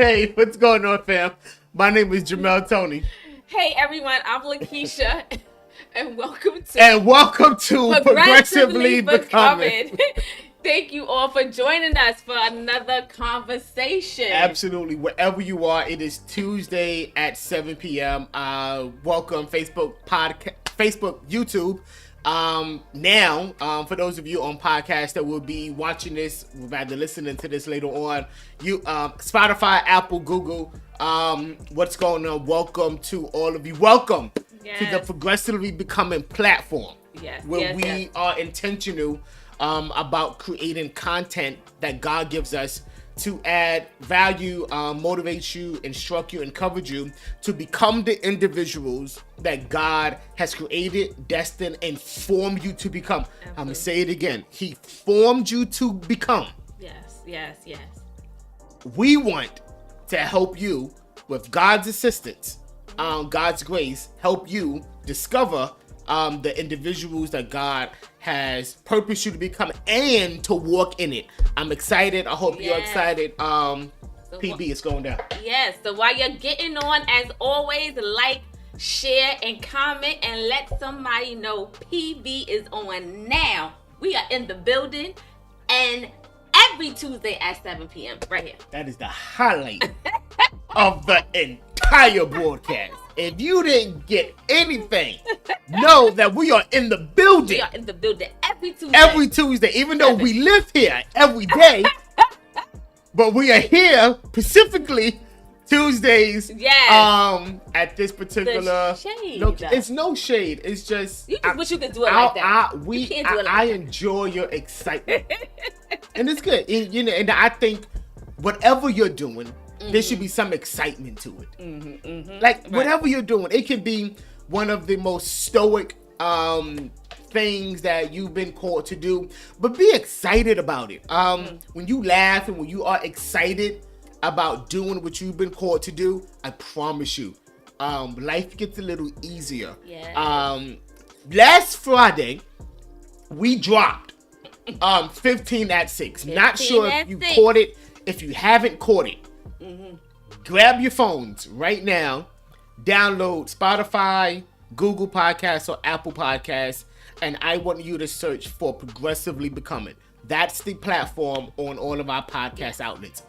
Hey, what's going on, fam? My name is Jamel Tony. Hey everyone, I'm Lakeisha, and welcome to Progressively Becoming. Thank you all for joining us for another conversation. Absolutely. Wherever you are, it is Tuesday at 7 p.m. Welcome, Facebook, YouTube. For those of you on podcast that will be watching this, rather listening to this later on, Spotify, Apple, Google, what's going on? Welcome to all of you. Welcome to the Progressively Becoming platform. Where we are intentional about creating content that God gives us to add value, motivate you, instruct you, encourage you to become the individuals that God has created, destined, and formed you to become. Absolutely. I'm going to say it again. He formed you to become. Yes. We want to help you with God's assistance, God's grace, help you discover the individuals that God has purposed you to become and to walk in it. I'm excited. I hope you're excited. PB, it's going down. Yes. So while you're getting on, as always, like, share, and comment, and let somebody know PB is on now. We are in the building, and every Tuesday at 7 p.m. right here. That is the highlight of the entire broadcast. If you didn't get anything, know that we are in the building. We are in the building every Tuesday. Every Tuesday, even though we live here every day, but we are here specifically Tuesdays. Yes. At this particular shade. It's no shade. It's just you wish you could do it like that. You can't do it like I enjoy your excitement, and it's good. And I think whatever you're doing, there should be some excitement to it. Like whatever you're doing, it can be one of the most stoic things that you've been called to do, but be excited about it. When you laugh and when you are excited about doing what you've been called to do, I promise you, life gets a little easier. Last Friday, we dropped 15 at 6. Not sure if you caught it. If you haven't caught it, grab your phones right now, download Spotify, Google Podcasts, or Apple Podcasts, and I want you to search for Progressively Becoming. That's the platform on all of our podcast outlets.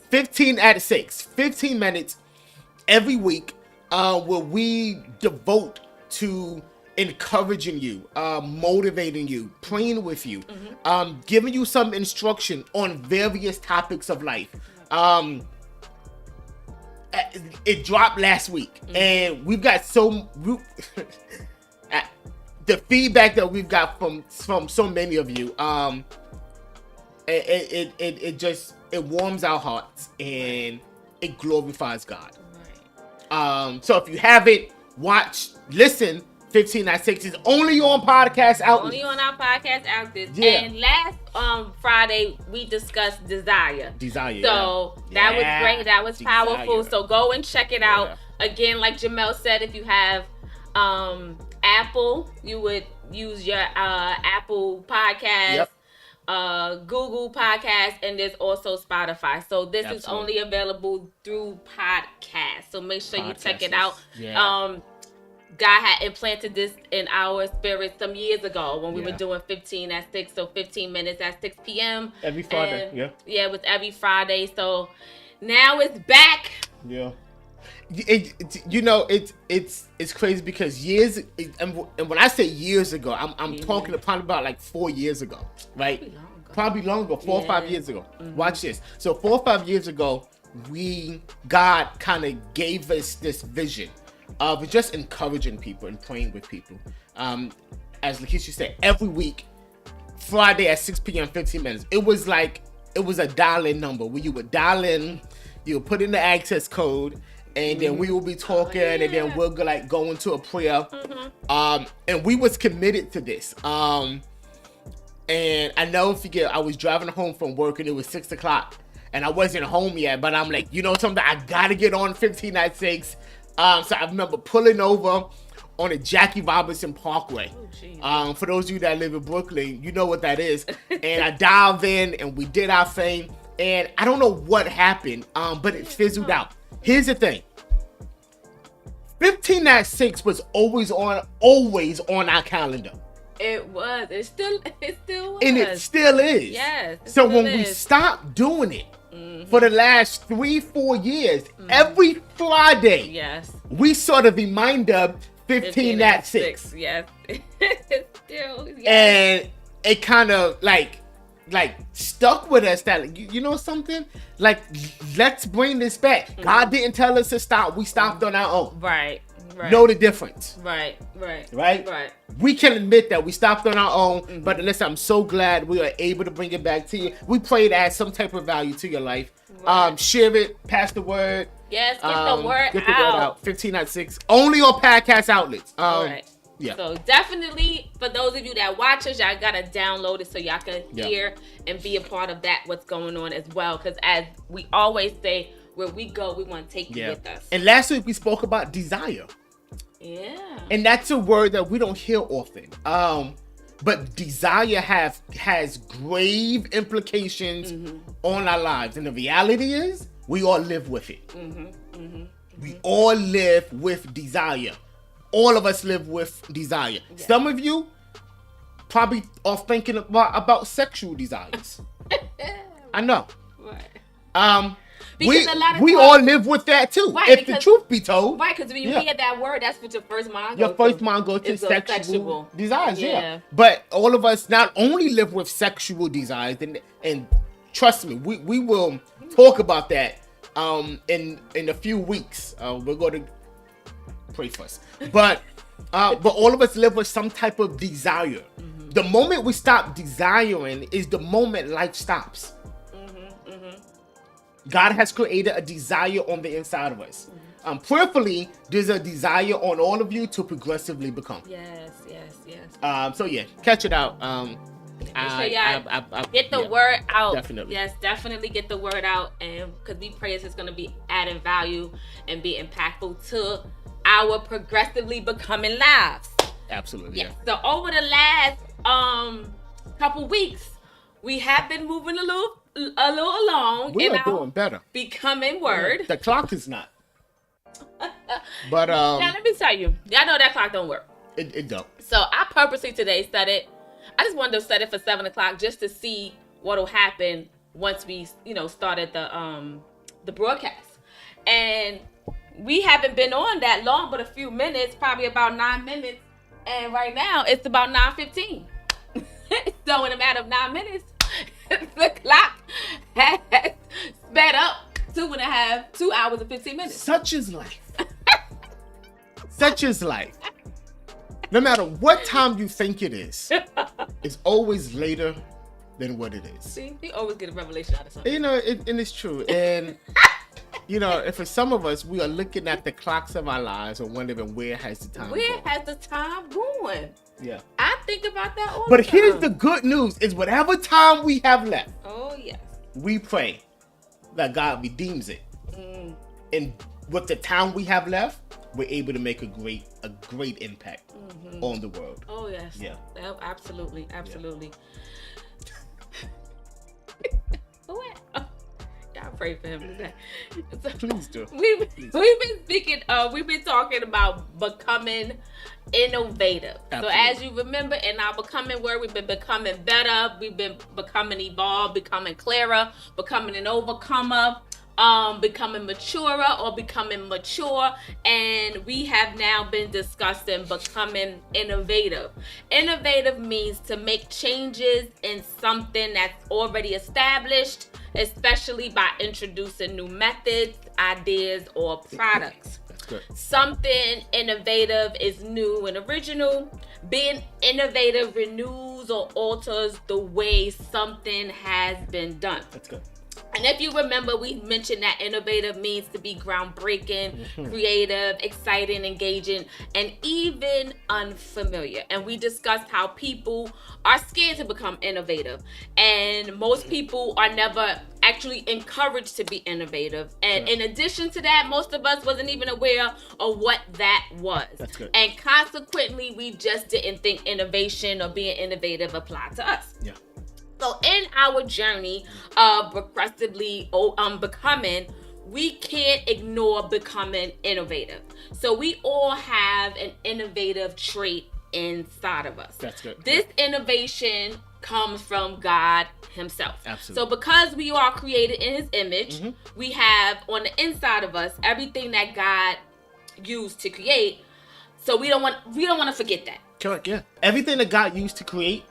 15 at 6, 15 minutes every week where we devote to encouraging you, motivating you, praying with you, giving you some instruction on various topics of life. It dropped last week, and we've got the feedback that we've got from so many of you. It warms our hearts and it glorifies God. So if you haven't watched, listen. 15 at 6 is only on podcast outlets. Only on our podcast outlets. And last Friday we discussed desire. So that was great. That was powerful. So go and check it out. Again, like Jamel said, if you have Apple, you would use your Apple Podcast, Google Podcast, and there's also Spotify. So this is only available through podcast. So make sure you check it out. God had implanted this in our spirit some years ago when we were doing 15 at 6, so 15 minutes at 6 p.m. Every Friday, it was every Friday. So now it's back. It's crazy because and when I say years ago, I'm talking probably about like 4 years ago, right? Probably longer, 4 or 5 years ago. Watch this. So 4 or 5 years ago, God kind of gave us this vision of just encouraging people and praying with people. As Lakeisha said, every week, Friday at 6 p.m., 15 minutes. It was a dial-in number where you would dial in, you would put in the access code, and then we will be talking, and then we'll go into a prayer. And we was committed to this. And I never forget, I was driving home from work, and it was 6 o'clock, and I wasn't home yet, but I'm like, you know something, I gotta get on 15 at 6. So I remember pulling over on the Jackie Robinson Parkway. For those of you that live in Brooklyn, you know what that is. And I dialed in, and we did our thing. and I don't know what happened, but it fizzled out. Here's the thing. 15 at 6 was always on our calendar. It was. It still was. And it still is. Yes. So when we stopped doing it for the last 3-4 years, every Friday, yes, we saw the reminder 15 at 6. Yes. Still, yes. And it kind of like stuck with us that you know something? Like, let's bring this back. God didn't tell us to stop. We stopped on our own. Right. Know the difference. Right. We can admit that we stopped on our own, but listen, I'm so glad we are able to bring it back to you. We pray it adds some type of value to your life. Right. Share it, pass the word. Yes, get the word Get the word out. 15 at 6. Only on podcast outlets. Right. Yeah. So definitely, for those of you that watch us, y'all gotta download it so y'all can hear and be a part of that, what's going on as well. Because as we always say, where we go, we want to take you with us. And last week we spoke about desire. Yeah. And that's a word that we don't hear often. But desire has grave implications on our lives. And the reality is, we all live with it. We all live with desire. All of us live with desire. Yeah. Some of you probably are thinking about sexual desires. I know. Right. We all live with that too. Right, if the truth be told. Right, because when you hear that word, that's what your first mind goes to. Your first mind goes to sexual desires, yeah. But all of us not only live with sexual desires, and trust me, we will talk about that in a few weeks. We're going to pray for us. But all of us live with some type of desire. The moment we stop desiring is the moment life stops. God has created a desire on the inside of us. Prayerfully, there's a desire on all of you to progressively become. Yes. So yeah, catch it out. Get the word out. Definitely. Yes, definitely get the word out, and because we pray it's going to be adding value and be impactful to our progressively becoming lives. Absolutely. Yes. So over the last couple weeks, we have been moving a little along. We are doing better. Becoming word. The clock is not. But now let me tell you, y'all know that clock don't work. It don't. So I purposely today set it. I just wanted to set it for 7:00 just to see what'll happen once we, started the broadcast. And we haven't been on that long, but a few minutes, probably about 9 minutes. And right now it's about 9:15. So in a matter of 9 minutes, the clock has sped up 2 hours and 15 minutes. Such is life. Such is life. No matter what time you think it is, it's always later than what it is. See, you always get a revelation out of something. And it's true. And, if for some of us, we are looking at the clocks of our lives and wondering where has the time Where has the time going? Yeah. I think about that all the time. But here's the good news is whatever time we have left. Oh, yes. We pray that God redeems it. And with the time we have left, we're able to make a great impact on the world. Oh, yes. Yeah. Absolutely. What? I pray for him today. So, please do. We've been talking about becoming innovative. Absolutely. So as you remember, in our becoming word, we've been becoming better, we've been becoming evolved, becoming clearer, becoming an overcomer, becoming maturer or becoming mature, and we have now been discussing becoming innovative. Innovative means to make changes in something that's already established, especially by introducing new methods, ideas, or products. That's good. Something innovative is new and original. Being innovative renews or alters the way something has been done. That's good. And if you remember, we mentioned that innovative means to be groundbreaking, creative, exciting, engaging, and even unfamiliar. And we discussed how people are scared to become innovative. And most people are never actually encouraged to be innovative. And in addition to that, most of us wasn't even aware of what that was. That's good. And consequently, we just didn't think innovation or being innovative applied to us. Yeah. So in our journey of progressively becoming, we can't ignore becoming innovative. So we all have an innovative trait inside of us. That's good. This innovation comes from God himself. Absolutely. So because we are created in his image, we have on the inside of us everything that God used to create. So we don't want to forget that. Correct, yeah. Everything that God used to create,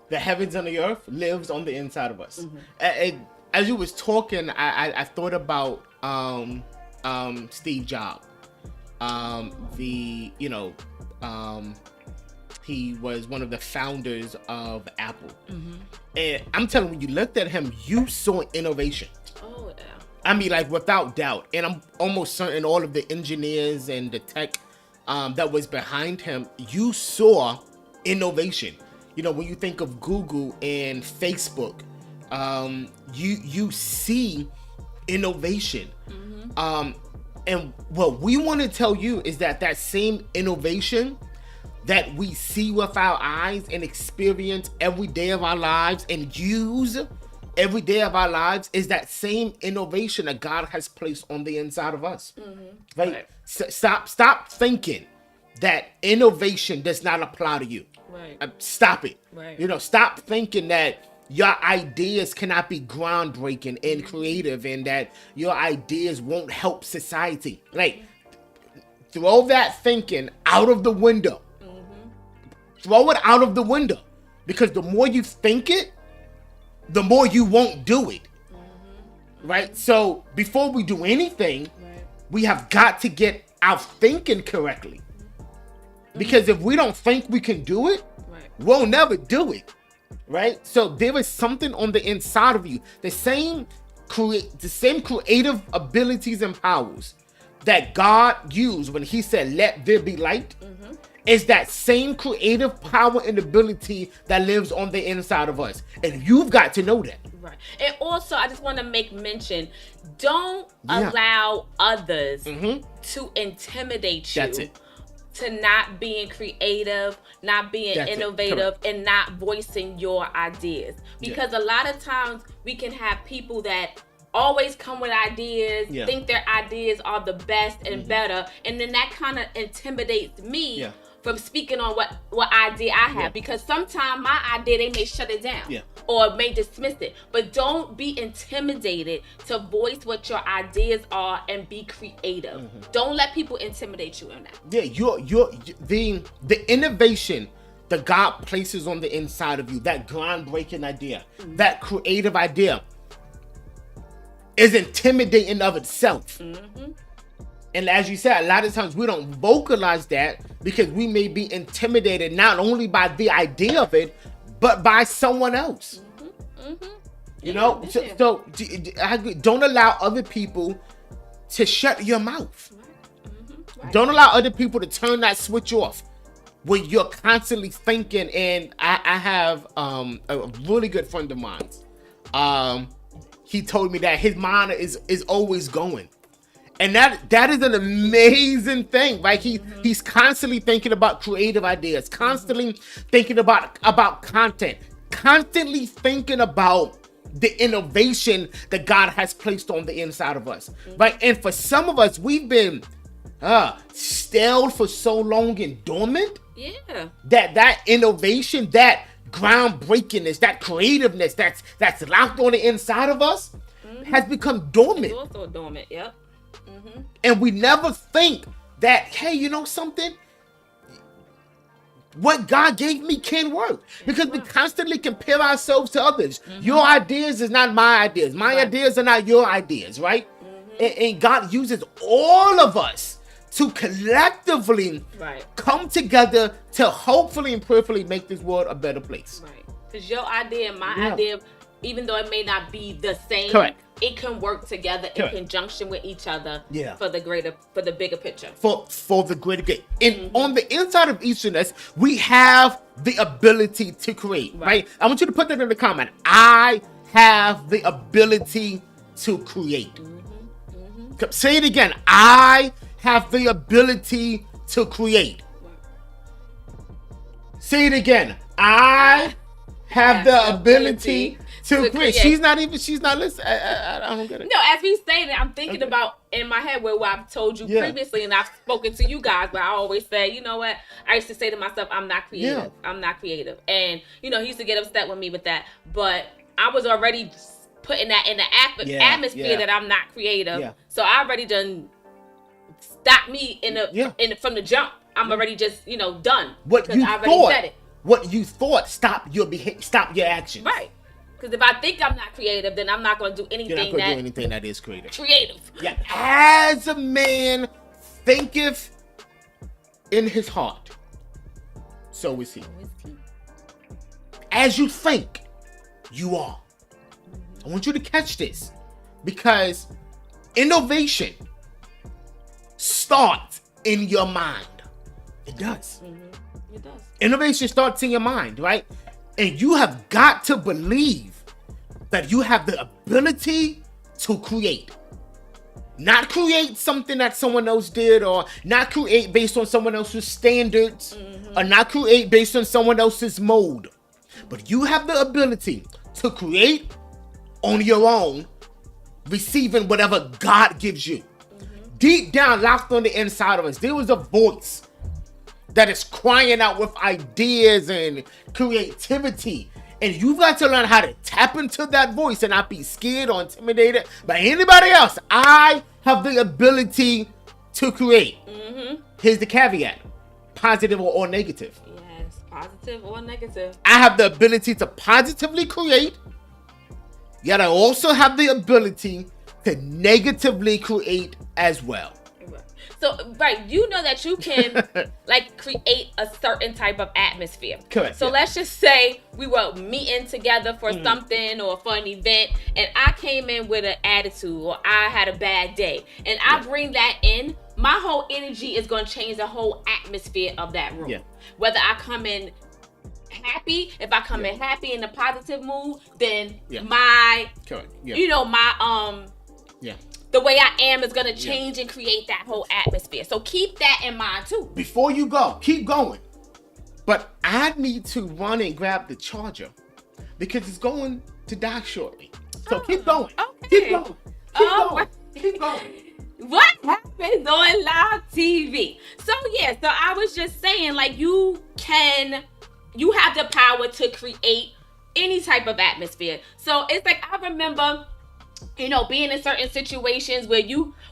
the heavens and the earth, lives on the inside of us. As you was talking, I thought about Steve Jobs. He was one of the founders of Apple. And I'm telling you, when you looked at him, you saw innovation. Oh, yeah. I mean, like, without doubt. And I'm almost certain all of the engineers and the tech that was behind him, you saw innovation. You know, when you think of Google and Facebook, you see innovation. And what we want to tell you is that same innovation that we see with our eyes and experience every day of our lives and use every day of our lives is that same innovation that God has placed on the inside of us. Right? Stop thinking that innovation does not apply to you. Right. Stop it. Right. You know, stop thinking that your ideas cannot be groundbreaking and creative and that your ideas won't help society. Like, throw that thinking out of the window. Throw it out of the window. Because the more you think it, the more you won't do it. Right? So before we do anything, we have got to get our thinking correctly. Because if we don't think we can do it, we'll never do it. Right? So there is something on the inside of you. The same creative abilities and powers that God used when he said, let there be light, is that same creative power and ability that lives on the inside of us. And you've got to know that. Right. And also, I just want to make mention, don't allow others to intimidate you. That's it. To not being creative, not being innovative, and not voicing your ideas. Because a lot of times we can have people that always come with ideas, think their ideas are the best and better, and then that kind of intimidates me from speaking on what idea I have. Because sometimes my idea, they may shut it down or may dismiss it. But don't be intimidated to voice what your ideas are and be creative. Don't let people intimidate you in that. Yeah, the innovation that God places on the inside of you, that groundbreaking idea, that creative idea, is intimidating of itself. And as you said, a lot of times we don't vocalize that because we may be intimidated not only by the idea of it, but by someone else. You know, so don't allow other people to shut your mouth. Don't allow other people to turn that switch off when you're constantly thinking. And I have a really good friend of mine. He told me that his mind is always going. And that is an amazing thing. Like he's constantly thinking about creative ideas, constantly thinking about content, constantly thinking about the innovation that God has placed on the inside of us. Right? And for some of us, we've been stale for so long and dormant. Yeah. That innovation, that groundbreakingness, that creativeness that's locked on the inside of us has become dormant. It's also dormant, yep. And we never think that, hey, you know something? What God gave me can work. Because we constantly compare ourselves to others. Your ideas is not my ideas. My ideas are not your ideas, right? And God uses all of us to collectively come together to hopefully and prayerfully make this world a better place. Right. Because your idea and my idea, even though it may not be the same, it can work together in conjunction with each other for the bigger picture. For the greater good. And on the inside of each of us, we have the ability to create, right? I want you to put that in the comment. I have the ability to create. Say it again. I have the ability to create. Say it again. I have the ability to create. She's not listening. I don't get it. No, as we say that, I'm thinking about in my head where I've told you previously, and I've spoken to you guys, but I always say, you know what? I used to say to myself, I'm not creative. Yeah. I'm not creative. And, he used to get upset with me with that. But I was already putting that in the atmosphere that I'm not creative. Yeah. So I already done stopped me from the jump. I'm already just, done. What you thought stopped your action. Right. Because if I think I'm not creative, then I'm not going to do anything. You're not going to do anything that is creative. Yeah. As a man thinketh in his heart, so is he. As you think, you are. I want you to catch this, because innovation starts in your mind. It does. It does. Innovation starts in your mind, right? And you have got to believe that you have the ability to create. Not create something that someone else did, or not create based on someone else's standards, or not create based on someone else's mode. But you have the ability to create on your own, receiving whatever God gives you. Deep down, locked on the inside of us, there was a voice that is crying out with ideas and creativity. And you've got to learn how to tap into that voice and not be scared or intimidated by anybody else. I have the ability to create. Here's the caveat: positive or negative. Yes, positive or negative. I have the ability to positively create, yet I also have the ability to negatively create as well. So, right, you know that you can create a certain type of atmosphere. Correct. So let's just say we were meeting together for something or for an event, and I came in with an attitude, or I had a bad day, and I bring that in. My whole energy is going to change the whole atmosphere of that room. Yeah. Whether I come in happy, if I come in happy in a positive mood, then my, the way I am is going to change and create that whole atmosphere. So keep that in mind too. Before you go, keep going. But I need to run and grab the charger because it's going to die shortly. So keep going. Okay. Keep going. Keep going. What happens on live TV? So I was just saying, you have the power to create any type of atmosphere. So it's I remember, being in certain situations where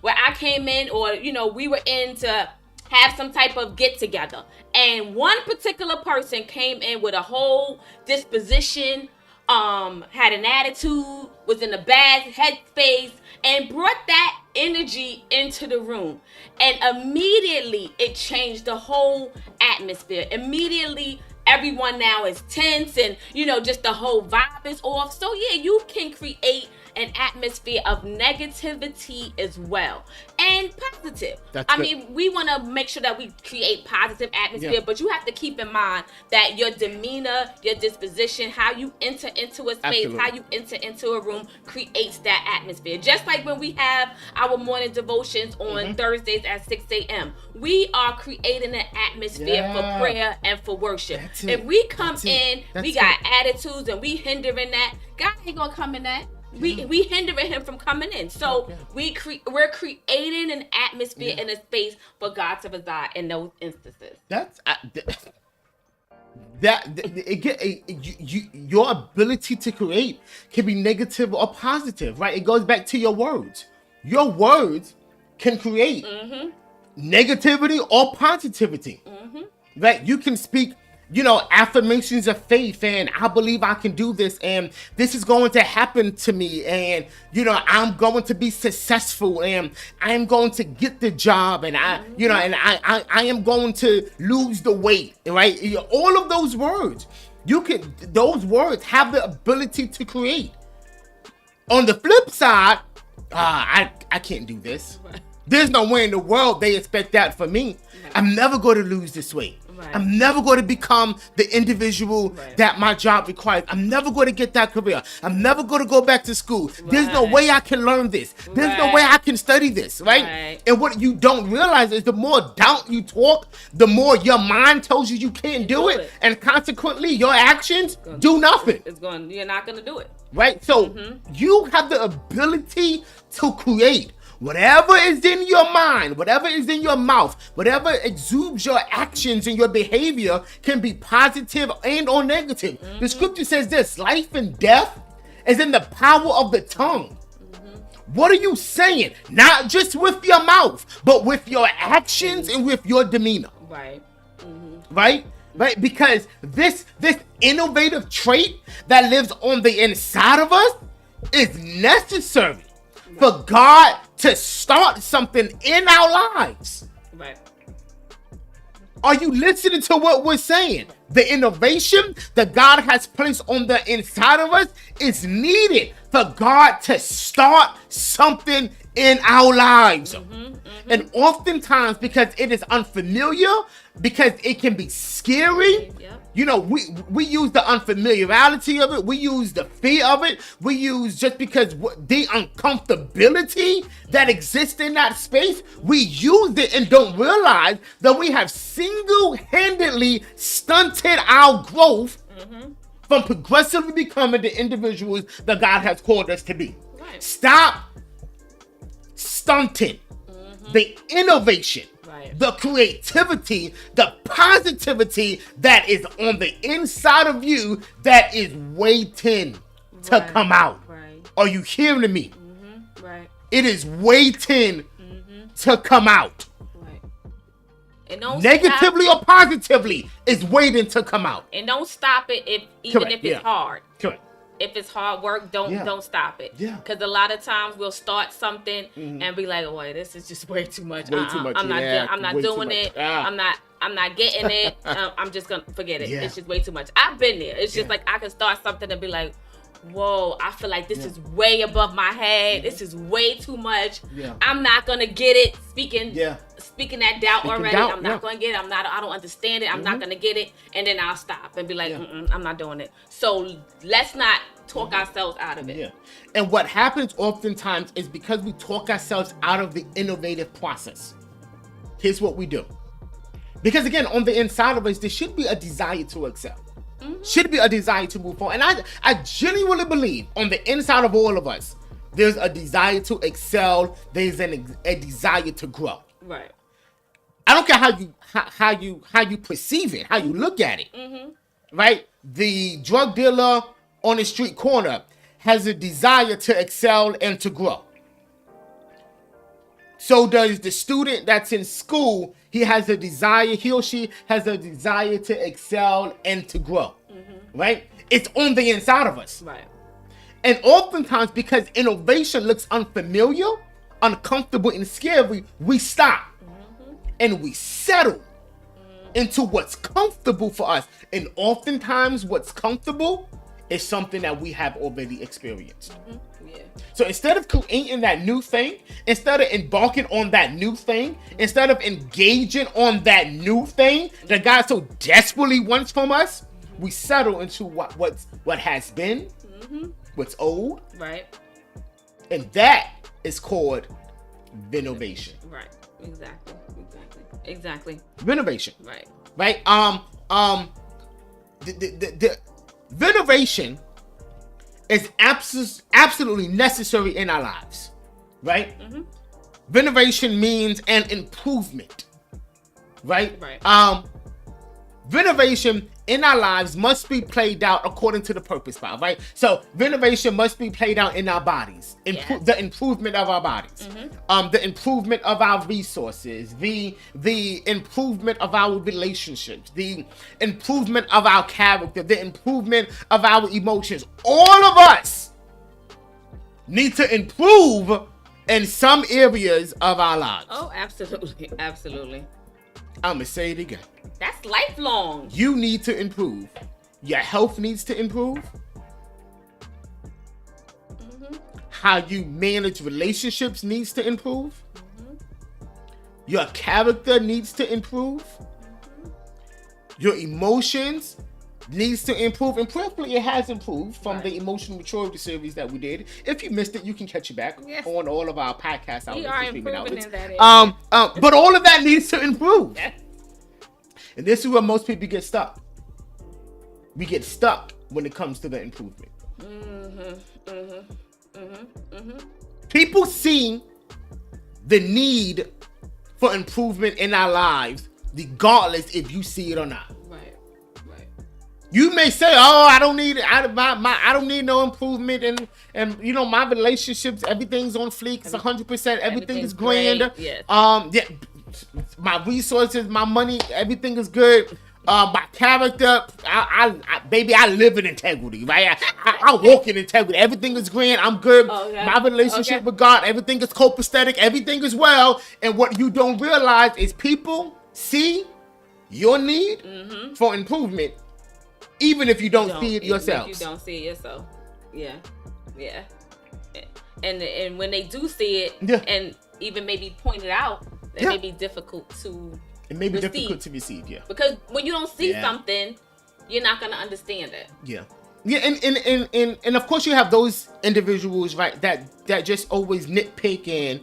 I came in, or, we were in to have some type of get together. And one particular person came in with a whole disposition, had an attitude, was in a bad headspace, and brought that energy into the room. And immediately it changed the whole atmosphere. Immediately everyone now is tense, and, just the whole vibe is off. So you can create an atmosphere of negativity as well, and positive. We want to make sure that we create positive atmosphere, but you have to keep in mind that your demeanor, your disposition, how you enter into a space, how you enter into a room creates that atmosphere. Just like when we have our morning devotions on Thursdays at 6 a.m. We are creating an atmosphere for prayer and for worship. If we come in, we got attitudes and we hindering that, God ain't gonna come in that. We hindering him from coming in. So we're creating an atmosphere and a space for God to reside in those instances. Your ability to create can be negative or positive, right? It goes back to your words. Your words can create negativity or positivity, right? You can speak, affirmations of faith, and I believe I can do this, and this is going to happen to me, and, I'm going to be successful, and I am going to get the job, and I am going to lose the weight, right? All of those words, those words have the ability to create. On the flip side, I can't do this. There's no way in the world they expect that for me. I'm never going to lose this weight. I'm never going to become the individual that my job requires. I'm never going to get that career. I'm never going to go back to school. There's no way I can learn this. There's no way I can study this, right? And what you don't realize is the more doubt you talk, the more your mind tells you can't do it. And consequently, your actions do nothing. You're not going to do it. Right? So you have the ability to create. Whatever is in your mind, whatever is in your mouth, whatever exudes your actions and your behavior can be positive and or negative. The scripture says this: life and death is in the power of the tongue. What are you saying? Not just with your mouth, but with your actions and with your demeanor. Right. Right? Right? Because this innovative trait that lives on the inside of us is necessary for God to start something in our lives. Right. Are you listening to what we're saying? The innovation that God has placed on the inside of us is needed for God to start something in our lives. And oftentimes, because it is unfamiliar, because it can be scary, you know, we use the unfamiliarity of it, we use the fear of it, we use just because the uncomfortability that exists in that space, we use it and don't realize that we have single-handedly stunted our growth from progressively becoming the individuals that God has called us to be. Right. Stop stunting the innovation, the creativity, the positivity that is on the inside of you that is waiting to come out. Right. Are you hearing me? Right. It is waiting to come out. Right. And don't negatively or positively is waiting to come out. And don't stop it if it's hard. Correct. If it's hard work, don't stop it. Yeah. Because a lot of times we'll start something and be like, "Oh, boy, this is just way too much. Way too much. I'm not doing it. I'm not getting it. I'm just gonna forget it. It's just way too much." I've been there. It's just like I can start something and be like, "Whoa, I feel like this is way above my head. This is way too much. I'm not gonna get it." Speaking that doubt already. I'm not gonna get it. I don't understand it. I'm not gonna get it. And then I'll stop and be like, I'm not doing it. So let's not talk ourselves out of it. Yeah. And what happens oftentimes is because we talk ourselves out of the innovative process. Here's what we do. Because again, on the inside of us, there should be a desire to excel. Should be a desire to move forward. And I genuinely believe on the inside of all of us, there's a desire to excel. There's a desire to grow. Right. I don't care how you perceive it, how you look at it. Right? The drug dealer on the street corner has a desire to excel and to grow. So does the student that's in school. He or she has a desire to excel and to grow. Right? It's on the inside of us. Right. And oftentimes, because innovation looks unfamiliar, uncomfortable, and scary, we stop. And we settle into what's comfortable for us. And oftentimes what's comfortable is something that we have already experienced. So instead of creating that new thing, instead of embarking on that new thing, instead of engaging on that new thing that God so desperately wants from us, we settle into what has been, what's old. Right. And that is called renovation. Right. Exactly. Renovation. Right. The renovation is absolutely necessary in our lives, right? Renovation means an improvement, right? Renovation in our lives must be played out according to the purpose file, right? So renovation must be played out in our bodies, the improvement of our bodies, the improvement of our resources, the improvement of our relationships, the improvement of our character, the improvement of our emotions. All of us need to improve in some areas of our lives. Oh, absolutely. I'm gonna say it again. That's lifelong. You need to improve. Your health needs to improve. How you manage relationships needs to improve. Your character needs to improve. Your emotions needs to improve, and prayerfully it has improved from the emotional maturity series that we did. If you missed it, you can catch it back on all of our podcasts outlets. We are improving in that area. But all of that needs to improve. Yes. And this is where most people get stuck. We get stuck when it comes to the improvement. People see the need for improvement in our lives, regardless if you see it or not. Right. You may say, "Oh, I don't need I don't need no improvement," and you know my relationships, everything's on fleek, it's 100%, everything is grand. Yes. My resources, my money, everything is good. My character, baby, I live in integrity, right? I walk in integrity. Everything is grand. I'm good. Okay. My relationship with God, everything is copacetic. Everything is well. And what you don't realize is people see your need for improvement, even if you don't see it yourself. You don't see it yourself. Yeah. And when they do see it, and even maybe point it out, it may be difficult to. It may be difficult to receive, because when you don't see something, you're not gonna understand it. And of course you have those individuals, right, that just always nitpick and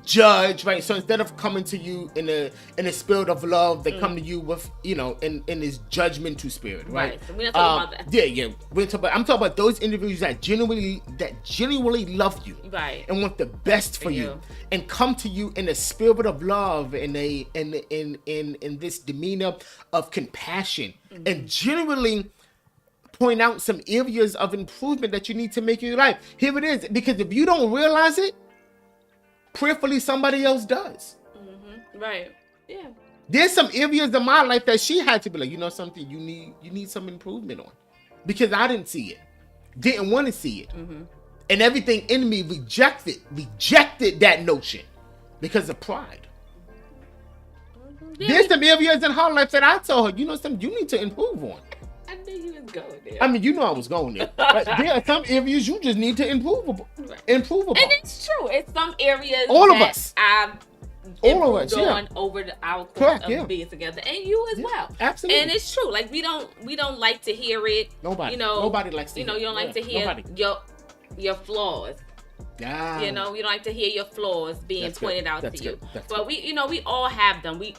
judge, right? So instead of coming to you in a spirit of love, they come to you with, you know, in this judgmental spirit, right? So we're not talking about that. I'm talking about those individuals that genuinely love you, right, and want the best for you, and come to you in a spirit of love, in this demeanor of compassion, and genuinely point out some areas of improvement that you need to make in your life. Here it is, because if you don't realize it, prayerfully somebody else does. Right. Yeah. There's some areas in my life that she had to be like, you know something, you need some improvement on, because I didn't see it, didn't want to see it, and everything in me rejected that notion because of pride. There's some areas in her life that I told her, you know something, you need to improve on. I knew you was going there. I mean, you know I was going there. Right? There are some areas you just need to improve upon. And it's true. It's some areas all of us. I've improved on over our course of being together, and you as well. Absolutely. And it's true. Like we don't like to hear it. Nobody likes to hear it. You don't like to hear your flaws. Yeah. You know, you don't like to hear your flaws being pointed out to you. But we all have them. We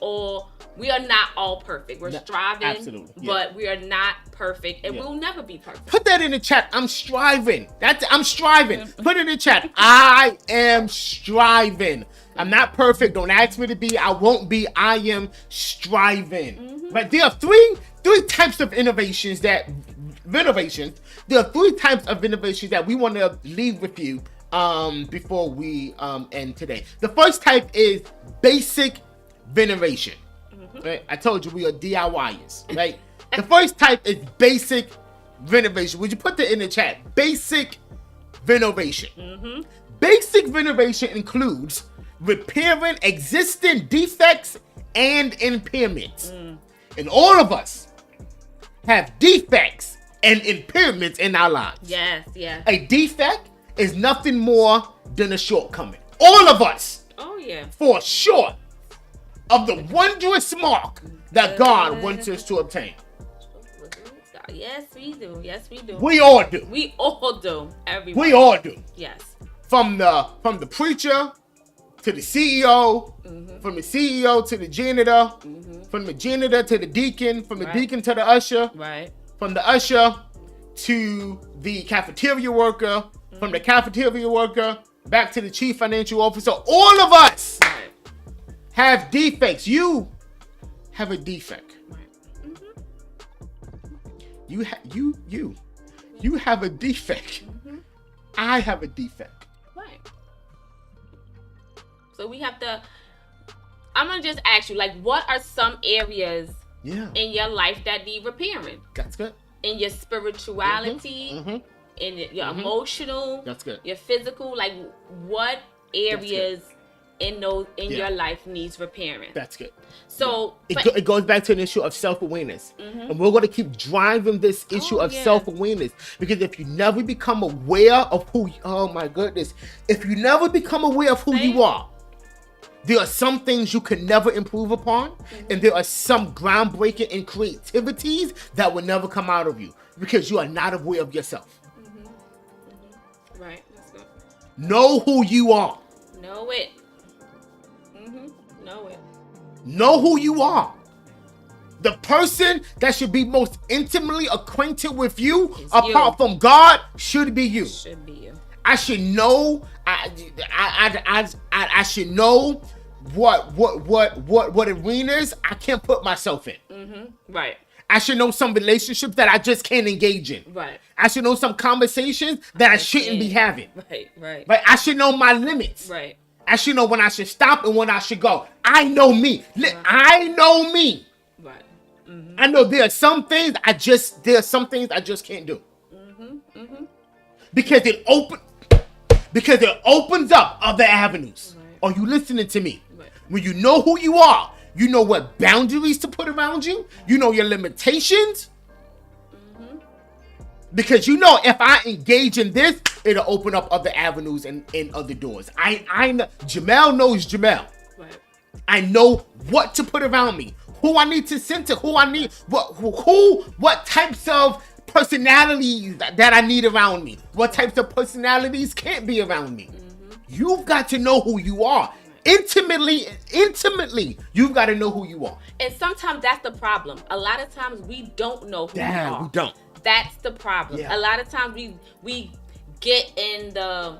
are not all perfect. We're striving, but we are not perfect, and we'll never be perfect. Put that in the chat. I'm striving. I'm striving. Put it in the chat. I am striving. I'm not perfect. Don't ask me to be. I won't be. I am striving. But there are three types of innovations. There are three types of innovations that we want to leave with you before we end today. The first type is basic veneration. Right? I told you we are DIYers, right? The first type is basic veneration. Would you put that in the chat? Basic veneration. Basic veneration includes repairing existing defects and impairments. And all of us have defects and impairments in our lives. Yes. A defect is nothing more than a shortcoming. All of us fall short of the wondrous mark that God wants us to obtain. Yes, we do. We all do. We all do. Everyone. We all do. Yes. From the preacher to the CEO, from the CEO to the janitor, from the janitor to the deacon, from the deacon to the usher, from the usher to the cafeteria worker, from the cafeteria worker back to the chief financial officer. All of us have defects. You have a defect. You have a defect. I have a defect. Right. So we have to. I'm gonna just ask you, like, what are some areas in your life that need repairing? That's good. In your spirituality, in your emotional, that's good. Your physical, like, what areas in your life needs repairing? That's good. So it goes back to an issue of self-awareness, and we're going to keep driving this issue of self-awareness, because if you never become aware of if you never become aware of who you are, there are some things you can never improve upon, and there are some groundbreaking and creativities that will never come out of you because you are not aware of yourself. Right. That's good. Know who you are. Know it. Know it. Know who you are. The person that should be most intimately acquainted with you, apart from God, should be you. Should be you. I should know. I should know what arenas I can't put myself in. Right. I should know some relationships that I just can't engage in. Right. I should know some conversations that I shouldn't be having. Right. Right. I should know my limits. Right. I should know when I should stop and when I should go. I know me. I know me. Right. I know there are some things I just can't do. Because it opens up other avenues. Right. Are you listening to me? Right. When you know who you are, you know what boundaries to put around you. You know your limitations. Because you know if I engage in this, it'll open up other avenues and other doors. I know Jamel knows Jamel. Right. I know what to put around me, who I need to center, who I need, what types of personalities that I need around me, what types of personalities can't be around me. You've got to know who you are. Intimately, you've got to know who you are. And sometimes that's the problem. A lot of times we don't know who we are. We don't. That's the problem. Yeah. A lot of times we get in the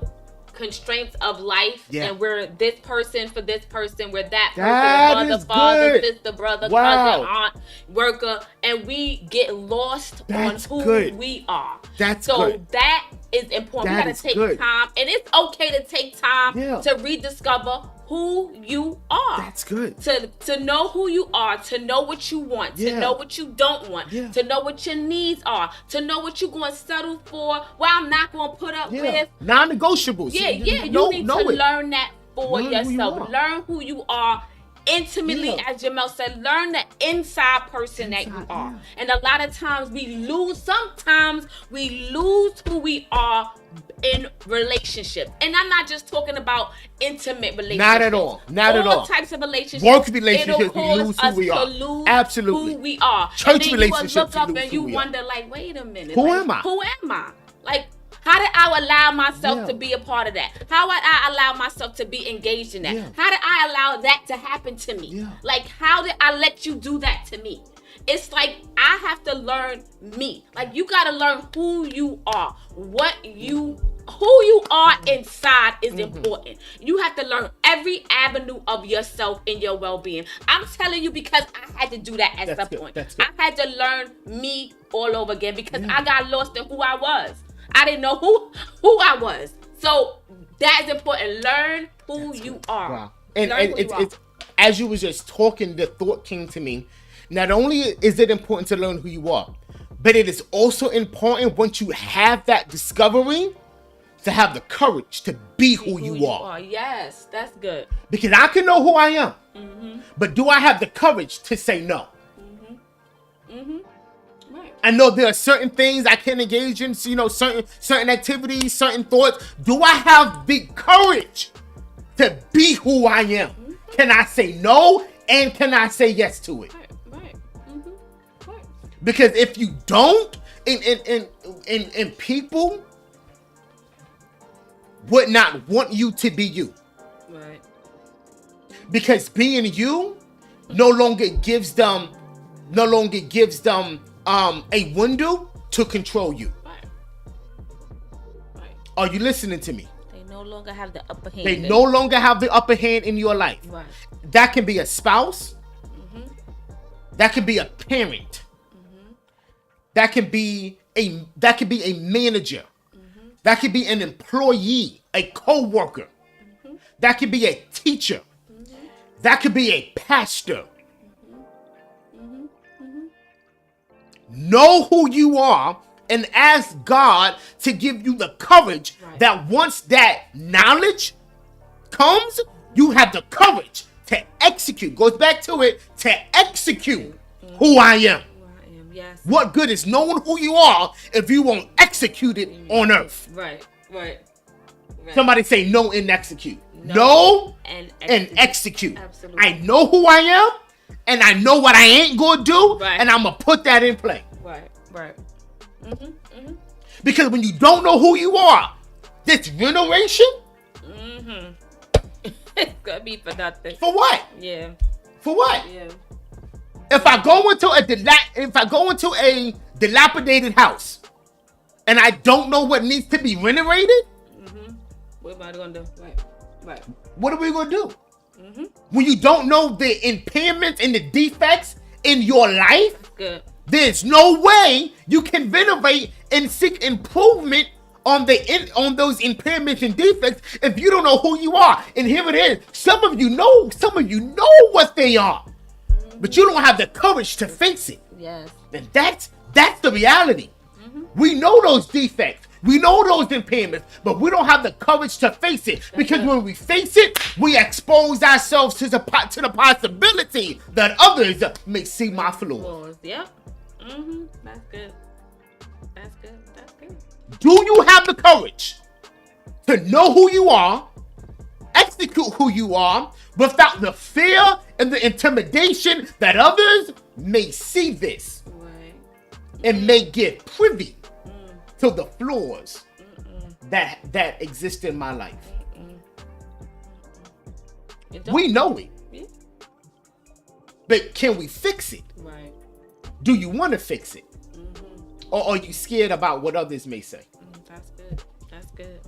constraints of life, and we're this person for this person, we're that person, mother, father, sister, brother, cousin, aunt, worker, and we get lost on who we are. That is important. We gotta take time, and it's okay to take time to rediscover who you are. That's good. To know who you are, to know what you want, to know what you don't want, to know what your needs are, to know what you're going to settle for, what I'm not going to put up with. Non-negotiables. You need to learn that for yourself. Learn who you are intimately, as Jamel said. Learn the inside person that you are. And a lot of times sometimes we lose who we are in relationships. And I'm not just talking about intimate relationships. Not at all. All types of relationships. Work relationships, we lose who we are. Absolutely. Who we are. Church relationships, you look up and you wonder, like, wait a minute. Who am I? Who am I? Like, how did I allow myself to be a part of that? How did I allow myself to be engaged in that? How did I allow that to happen to me? Like, how did I let you do that to me? It's like I have to learn me. Like, you gotta learn who you are. Who you are inside is important. You have to learn every avenue of yourself in your well-being. I'm telling you because I had to do that at some point. I had to learn me all over again because I got lost in who I was. I didn't know who I was. So that is important. Learn who you are. Wow. And it's as you was just talking, the thought came to me. Not only is it important to learn who you are, but it is also important once you have that discovery to have the courage to be who you are. Yes, that's good. Because I can know who I am, but do I have the courage to say no? Right. I know there are certain things I can engage in, certain activities, certain thoughts. Do I have the courage to be who I am? Can I say no and can I say yes to it? Right. Because if you don't, and people would not want you to be you. Right. Because being you no longer gives them a window to control you. Right. Are you listening to me? They no longer have the upper hand. They no longer have the upper hand in your life. Right. That can be a spouse. That can be a parent. That can be a manager. That could be an employee, a co-worker. That could be a teacher. That could be a pastor. Know who you are and ask God to give you the courage that once that knowledge comes, you have the courage to execute. Goes back to it, to execute who I am. Yes. What good is knowing who you are if you won't execute it on earth? Right. Right. Somebody say know and execute. Know and execute. Absolutely. I know who I am, and I know what I ain't gonna do, and I'm gonna put that in play. Right. Because when you don't know who you are, this generation, it's gonna be for nothing. For what? Yeah. For what? Yeah. If I go into a dilapidated house, and I don't know what needs to be renovated, what am I gonna do? Right. What are we gonna do? When you don't know the impairments and the defects in your life, good. There's no way you can renovate and seek improvement on those impairments and defects if you don't know who you are. And here it is. Some of you know what they are, but you don't have the courage to face it. Yes. And that's the reality. We know those defects. We know those impairments, but we don't have the courage to face it. Because when we face it, we expose ourselves to the possibility that others may see my flaws. Yep. That's good. Do you have the courage to know who you are, execute who you are, without the fear and the intimidation that others may see this and may get privy to the flaws that exist in my life? We know it. Yeah. But can we fix it? Right. Do you want to fix it? Or are you scared about what others may say? That's good.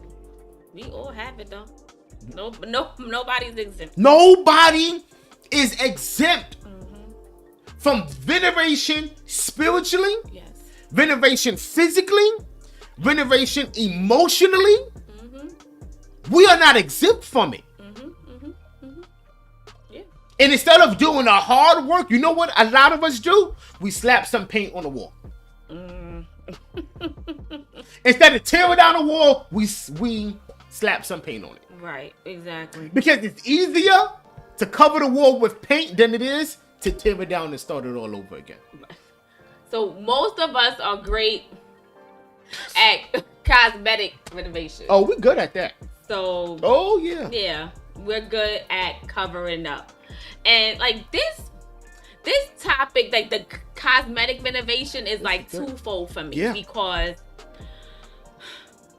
We all have it though. Nobody's exempt. Nobody is exempt from veneration spiritually, veneration physically, veneration emotionally. We are not exempt from it. Yeah. And instead of doing the hard work, you know what a lot of us do? We slap some paint on the wall. Instead of tearing down the wall, we slap some paint on it. Right, exactly. Because it's easier to cover the wall with paint than it is to tear it down and start it all over again. So most of us are great at cosmetic renovation. Oh, we're good at that. So. Oh yeah. Yeah, we're good at covering up, and like this topic, like the cosmetic renovation, is like twofold for me because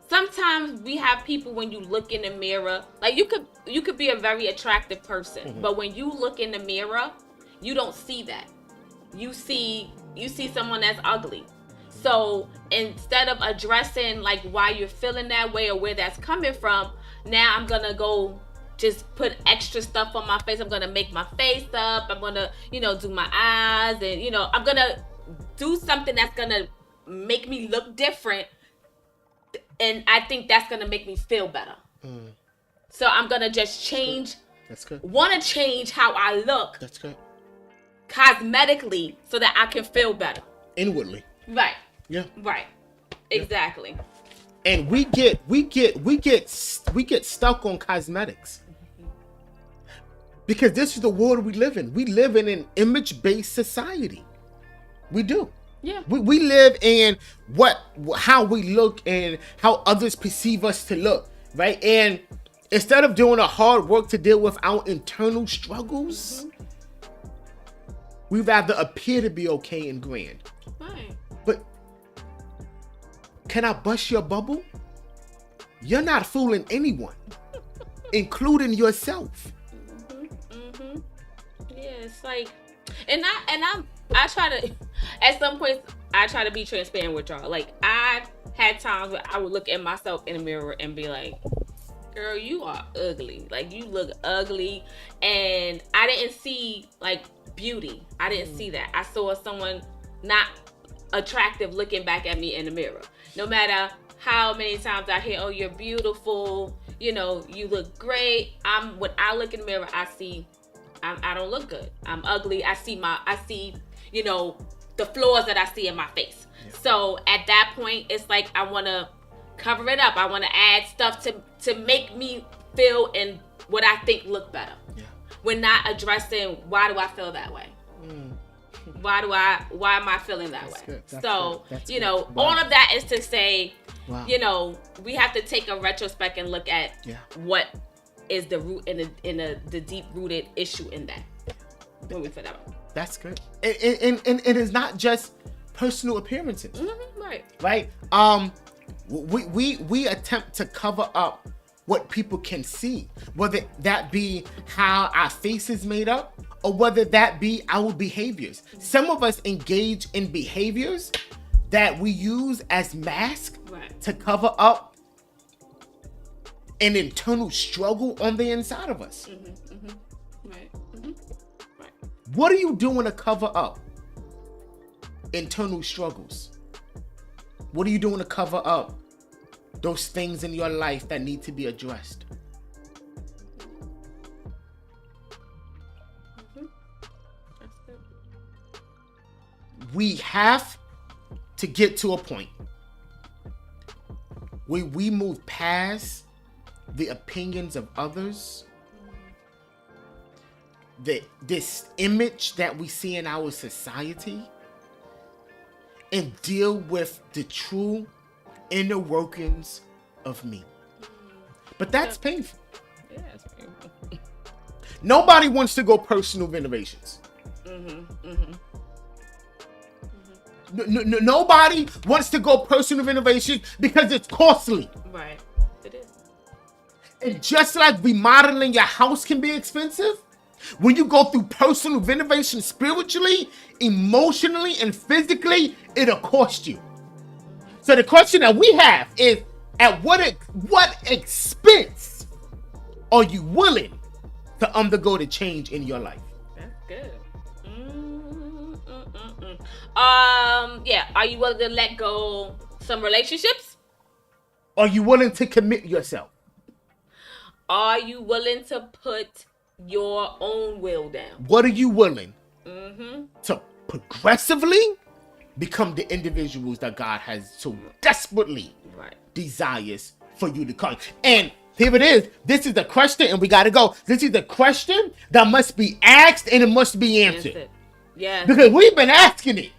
sometimes we have people, when you look in the mirror, like you could be a very attractive person, but when you look in the mirror, you don't see that. You see someone that's ugly. So instead of addressing like why you're feeling that way or where that's coming from, now I'm gonna go just put extra stuff on my face. I'm gonna make my face up. I'm gonna, do my eyes, and I'm gonna do something that's gonna make me look different. And I think that's gonna make me feel better. So I'm gonna just change. That's good. Want to change how I look. That's good. Cosmetically, so that I can feel better. Inwardly. Right. Yeah. Right. Exactly. And we get stuck on cosmetics. Because this is the world we live in. We live in an image-based society. We do. Yeah. We live in how we look and how others perceive us to look, right? And instead of doing the hard work to deal with our internal struggles, we rather appear to be okay and grand. Right. But can I bust your bubble? You're not fooling anyone, including yourself. Yeah, it's like, and I try to, at some points, I try to be transparent with y'all. Like, I had times where I would look at myself in the mirror and be like, girl, you are ugly. Like, you look ugly. And I didn't see, like, beauty. I didn't see that. I saw someone not attractive looking back at me in the mirror. No matter how many times I hear, oh, you're beautiful, you look great. When I look in the mirror, I don't look good. I'm ugly. I see the flaws that I see in my face. Yeah. So at that point, it's like I want to cover it up. I want to add stuff to make me feel and what I think look better. Yeah. We're not addressing why do I feel that way. Why am I feeling that way? Good. So, all of that is to say, Wow. you know, we have to take a retrospect and look at what is the root in the deep rooted issue in that. When we put that on. That's good. And it is not just personal appearances. Right. Right? We attempt to cover up what people can see, whether that be how our face is made up or whether that be our behaviors. Some of us engage in behaviors that we use as masks to cover up an internal struggle on the inside of us. Right. Right. What are you doing to cover up internal struggles? What are you doing to cover up those things in your life that need to be addressed? That's good. We have to get to a point where we move past the opinions of others, this image that we see in our society, and deal with the true inner workings of me. But that's painful. Yeah, it's painful. Nobody wants to go personal renovations. Nobody wants to go personal renovations because it's costly. Right. It is. And just like remodeling your house can be expensive, when you go through personal renovation spiritually, emotionally, and physically, it'll cost you. So the question that we have is, at what expense are you willing to undergo the change in your life? That's good. Yeah. Are you willing to let go some relationships? Are you willing to commit yourself? Are you willing to put your own will down? What are you willing to progressively become the individuals that God has so desperately desires for you to come? And here it is. This is the question, and we got to go. This is the question that must be asked, and it must be answered. Yeah. Because we've been asking it,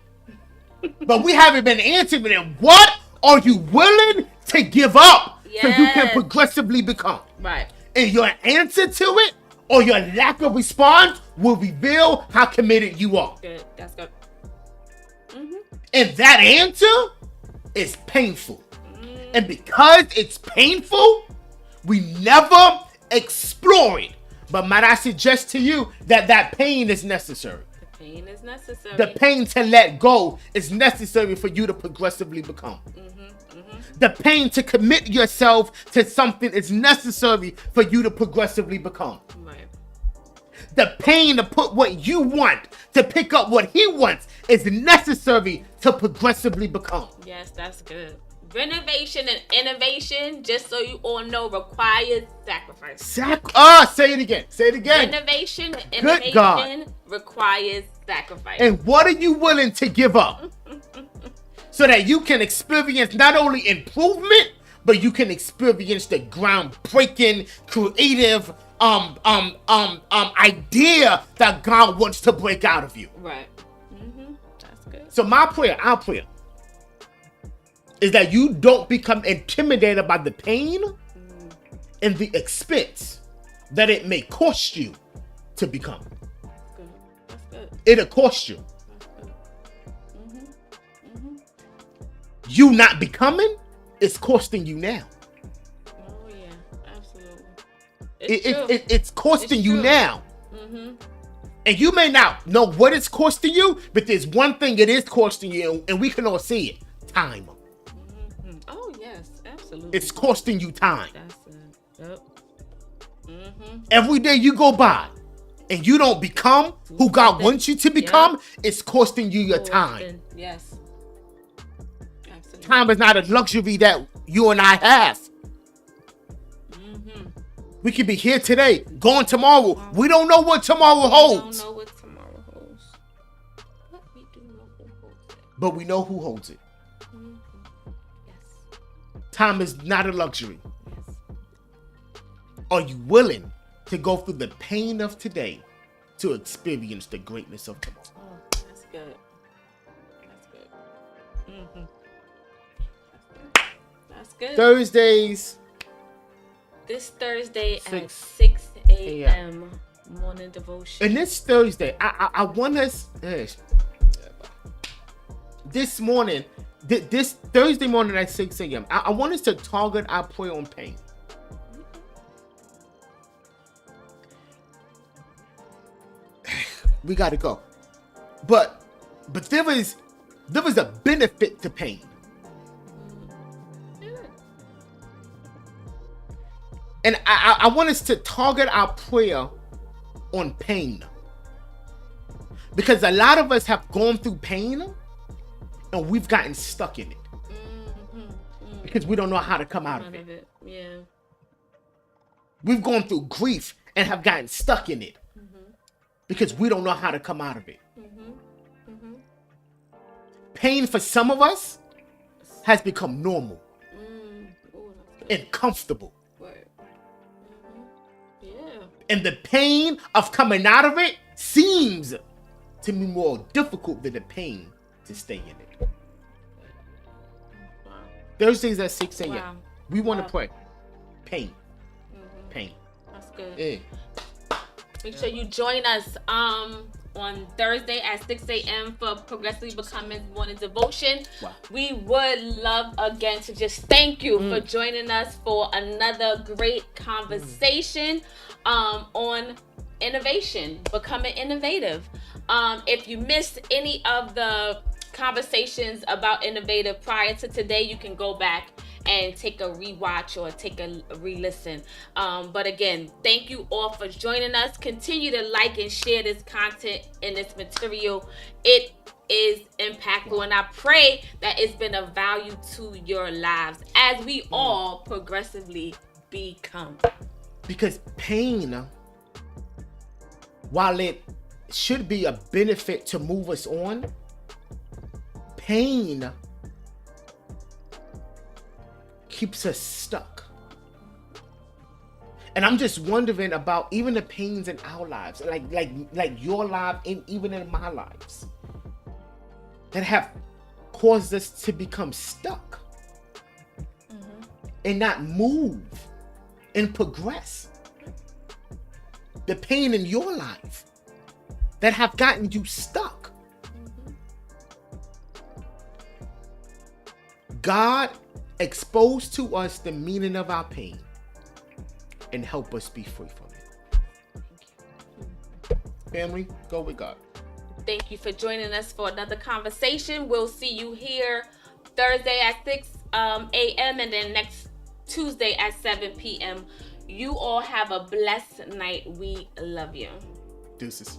but we haven't been answering it. What are you willing to give up so you can progressively become? Right. And your answer to it or your lack of response will reveal how committed you are. Good. That's good. And that answer is painful. And because it's painful, we never explore it. But might I suggest to you that pain is necessary. The pain is necessary. The pain to let go is necessary for you to progressively become. The pain to commit yourself to something is necessary for you to progressively become. Right. The pain to put what you want, to pick up what he wants, is necessary to progressively become. Yes, that's good. Renovation and innovation, just so you all know, requires sacrifice. Say it again. Say it again. Renovation and innovation requires sacrifice. And what are you willing to give up? So that you can experience not only improvement, but you can experience the groundbreaking, creative idea that God wants to break out of you. Right. That's good. So our prayer, is that you don't become intimidated by the pain and the expense that it may cost you to become. That's good. It'll cost you. You not becoming is costing you now. Oh yeah, absolutely. It's costing you now. And you may not know what it's costing you, but there's one thing it is costing you, and we can all see it: time. Oh yes, absolutely. It's costing you time. That's it. Yep. Every day you go by and you don't become who God wants you to become, it's costing you your time. Yes. Absolutely. Time is not a luxury that you and I have. We could be here today, gone tomorrow. We don't know what tomorrow holds. We don't know what tomorrow holds. But we do know who holds it. But we know who holds it. Yes. Time is not a luxury. Yes. Are you willing to go through the pain of today to experience the greatness of tomorrow? Oh, that's good. That's good. That's good. Thursdays. This Thursday at 6 a.m. a.m. morning devotion. And this Thursday, I want us this morning, this Thursday morning at 6 a.m. I want us to target our prayer on pain. We got to go, but there was a benefit to pain. And I want us to target our prayer on pain. Because a lot of us have gone through pain and we've gotten stuck in it. Because we don't know how to come out of it. Yeah. We've gone through grief and have gotten stuck in it. Because we don't know how to come out of it. Pain for some of us has become normal and comfortable. And the pain of coming out of it seems to be more difficult than the pain to stay in it. Wow. Thursdays at 6 a.m. Wow. We want to pray. Pain. Pain. That's good. Yeah. Make sure you join us on Thursday at 6 a.m. for Progressively Becoming Morning Devotion. Wow. We would love again to just thank you for joining us for another great conversation on innovation, becoming innovative. If you missed any of the conversations about innovative prior to today, you can go back and take a rewatch or take a re-listen. But again, thank you all for joining us. Continue to like and share this content and this material. It is impactful, and I pray that it's been of value to your lives as we all progressively become. Because pain, while it should be a benefit to move us on, pain keeps us stuck. And I'm just wondering about even the pains in our lives, like your life and even in my lives, that have caused us to become stuck and not move and progress. The pain in your life that have gotten you stuck. God expose to us the meaning of our pain and help us be free from it. Family, go with God. Thank you for joining us for another conversation. We'll see you here Thursday at 6 a.m. and then next Tuesday at 7 p.m. You all have a blessed night. We love you. Deuces.